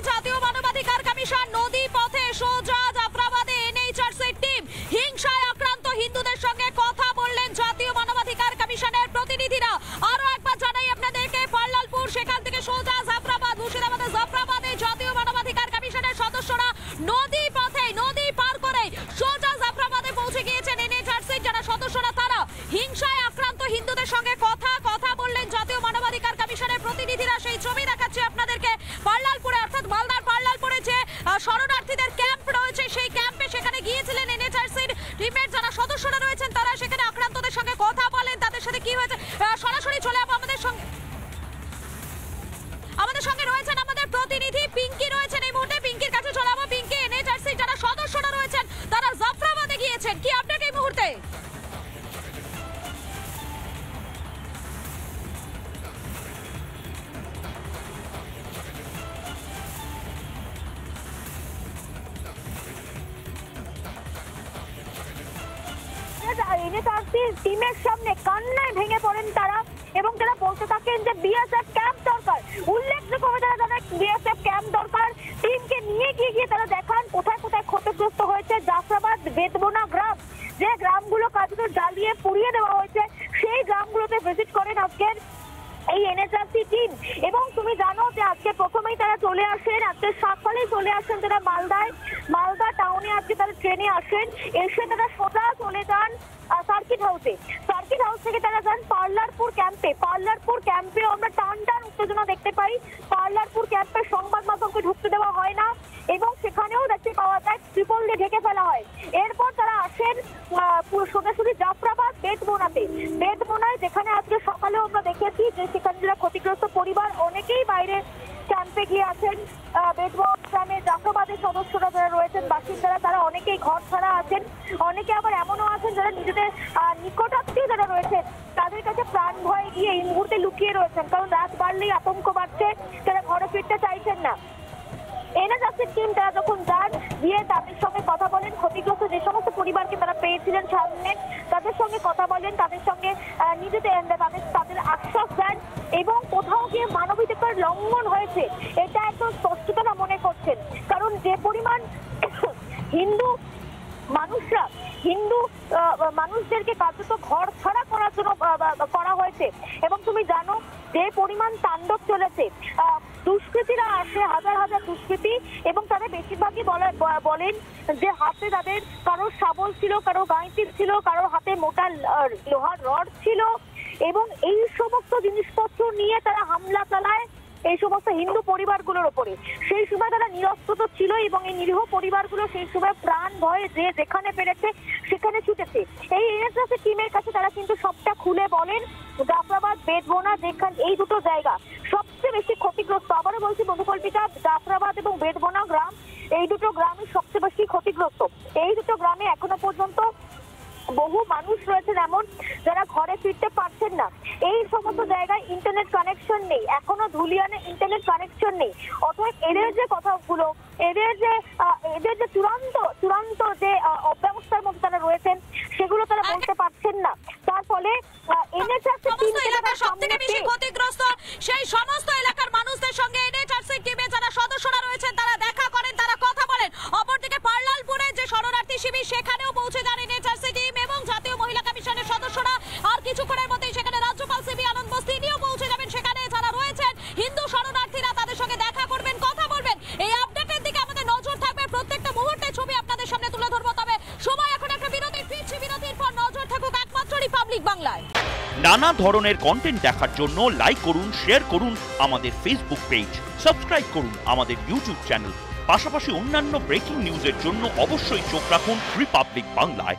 জাতীয় মানবাধিকার কমিশন নদী পথে সোজা জাফরাবাদে এনএইচআরসির টিম হিংসায় আক্রান্ত হিন্দুদের সঙ্গে কথা বললেন জাতীয় মানবাধিকার কমিশনের প্রতিনিধিরা। আরো একবার জানাই আপনাদেরকে, পাল্লালপুর সেখান থেকে সোজা জাফরাবাদ, মুর্শিদাবাদে জাফরাবাদে জাতীয় মানবাধিকার কমিশনের সদস্যরা নদী পথে নদী পার করে সোজা জাফরাবাদে পৌঁছে গিয়েছেন। এনএইচআরসির যারা সদস্যরা তারা হিংসায় আক্রান্ত হিন্দুদের সঙ্গে কথা বললেন জাতীয় মানবাধিকার কমিশনের প্রতিনিধিরা। সেই ছবি দেখাচ্ছি আপনাদেরকে পাল্লালপুরে, অর্থাৎ মালদার পাল্লালপুরে যে শরণার্থীদের ক্যাম্প রয়েছে সেই ক্যাম্পে সেখানে গিয়েছিলেন এনএইচআরসির টিমের যারা সদস্যরা রয়েছেন। তারা সেখানে আক্রান্তদের সঙ্গে কথা বলেন, তাদের সাথে কি হয়েছে সরাসরি চলে যাবো আমাদের সঙ্গে রয়েছেন আমাদের প্রতিনিধি পিঙ্কি রয়েছেন এই মুহূর্তে। পিঙ্কির কাছে চলে যাবো। পিঙ্কি, এনএইচআরসির যারা সদস্যরা রয়েছেন তারা জাফরাবাদে গিয়েছেন, কি আপডেট এই মুহূর্তে? এনএইচআরসির টিমের সামনে কান্নায় ভেঙে পড়েন তারা এবং তারা বলতে থাকেন যে বিএসএফ ক্যাম্প দরকার। উল্লেখযোগ্যভাবে তারা জানায় বিএসএফ ক্যাম্প দরকার। টিমকে নিয়ে গিয়ে তারা দেখান কোথায় কোথায় ক্ষতিগ্রস্ত হয়েছে জাফরাবাদ বেতবোনা গ্রাম, যে গ্রামগুলো কার্যত জ্বালিয়ে পুড়িয়ে দেওয়া হয়েছে সেই গ্রামগুলোতে ভিজিট করেন আজকের এই এনএইচআরসি টিম। এবং তুমি জানো যে আজকে প্রথমেই তারা চলে আসেন, আজকে সকালেই চলে আসেন তারা মালদা টাউনে। আজকে তারা ট্রেনে আসেন, এসে তারা সোজা চলে যান সার্কিট হাউসে। সার্কিট হাউস থেকে তারা যান পাল্লালপুর ক্যাম্পে। পাল্লালপুর ক্যাম্পে আমরা টান উত্তেজনা দেখতে পাই। পাল্লালপুর ক্যাম্পে সংবাদ মাধ্যমকে ঢুকতে দেওয়া হয় না এবং সেখানেও দেখতে পাওয়া যায় ত্রিপল দিয়ে ঢেকে ফেলা হয়। এরপর তারা আসেন সোজাসুজি জাফরাবাদ বেতবোনায়, যেখানে আজকে সকালেও আমরা দেখেছি যে সেখানে যারা ক্ষতিগ্রস্ত পরিবার অনেকেই বাইরে ক্যাম্পে গিয়ে আছেন। বেতবোনা গ্রামে জাফরাবাদের সদস্যরা যারা রয়েছেন বাসিন্দারা তারা অনেকেই ঘর ছাড়া আছেন, অনেকে আবার এমনও আছেন যারা নিজেদের নিকটাত্মীয় যারা রয়েছেন তাদের কাছে প্রাণ ভয়ে গিয়ে এই মুহূর্তে লুকিয়ে রয়েছেন, কারণ রাত বাড়লেই আতঙ্ক বাড়ছে, তারা ঘরে ফিরতে চাইছেন না। এনএইচআরসির টিম তারা যখন যান গিয়ে তাদের সঙ্গে কথা বলেন, ক্ষতিগ্রস্ত যে সমস্ত পরিবারকে তারা পেয়েছিলেন সামনে তাদের সঙ্গে কথা বলেন, তাদের সঙ্গে তাদের আশ্বাস দেন এবং কোথাও গিয়ে মানবাধিকার লঙ্ঘন হয়েছে এটা একদম স্পষ্টতা মনে করছেন। কারণ যে পরিমাণ হিন্দু মানুষদেরকে কার্যত ঘর ছাড়া করার জন্য করা হয়েছে এবং তুমি জানো যে পরিমাণ তাণ্ডব চলেছে, দুষ্কৃতীরা আসে হাজার হাজার দুষ্কৃতী এবং তাদের বেশিরভাগই বলেন যে হাতে তাদের কারোর শাবল ছিল, কারো গাঁইতির ছিল, কারোর হাতে মোটা লোহার রড ছিল এবং এই সমস্ত জিনিসপত্র নিয়ে তারা হামলা চালায় এই সমস্ত হিন্দু পরিবারগুলোর ওপরে। সেই সময় তারা নিরস্ত্র তো ছিল এবং এই নিরীহ পরিবারগুলো সেই সময় প্রাণ ভয়ে যে যেখানে পেরেছে সেখানে ছুটেছে। এই এনএইচআরসি টিমের কাছে তারা কিন্তু সবটা খুলে বলেন। জাফরাবাদ বেতবোনা যেখানে এই দুটো জায়গা সবচেয়ে বেশি ক্ষতিগ্রস্ত, আবারও বলছি বন্ধুকল্পিতা, জাফরাবাদ এবং বেতবোনা গ্রাম এই দুটো গ্রামই সবচেয়ে বেশি ক্ষতিগ্রস্ত। এই দুটো গ্রামে এখনো পর্যন্ত বহু মানুষ রয়েছেন এমন যারা ঘরে ফিরতে পারছেন না। এই সমস্ত জায়গায় ইন্টারনেট কানেকশন নেই, এখনো ধুলিয়ানে ইন্টারনেট কানেকশন নেই। অতএব এদের যে কথাগুলো, এদের যে চূড়ান্ত যে অব্যবস্থার মধ্যে তারা রয়েছেন সেগুলো তারা বলতে পারছেন না। তার ফলে এনএইচআরসি টিম সবথেকে বেশি ক্ষতিগ্রস্ত সেই সমস্ত এলাকার মানুষদের সঙ্গে এনএইচআরসি টিমে যারা সদস্যরা রয়েছেন তারা দেখা করেন, তারা কথা বলেন। অপরদিকে পাল্লালপুরে যে শরণার্থী শিবির সেখানেও পৌঁছে যান এনএইচআরসি টিম এবং জাতীয় মহিলা কমিশনের সদস্যরা। আর কিছুক্ষণের মধ্যেই সেখানে রাজ্যপাল সিবি আনন্দ বোস তিনিও পৌঁছে যাবেন সেখানে। যারা রয়েছেন হিন্দু শরণার্থীরা তাদের সঙ্গে দেখা করবেন, কথা বলবেন। এই আপডেটের দিকে আমাদের নজর থাকবে, প্রত্যেকটা মুহূর্তে ছবি আপনাদের সামনে তুলে ধরবো। তবে সময় এখন একটা বিরতির, ফিরছি বিরতির পর। নজর থাকুক একমাত্র রিপাবলিক বাংলায়। নানা ধরনের কন্টেন্ট দেখার জন্য লাইক করুন, শেয়ার করুন আমাদের ফেসবুক পেজ, সাবস্ক্রাইব করুন আমাদের ইউটিউব চ্যানেল। পাশাপাশি অন্যান্য ব্রেকিং নিউজের জন্য অবশ্যই চোখ রাখুন রিপাবলিক বাংলায়।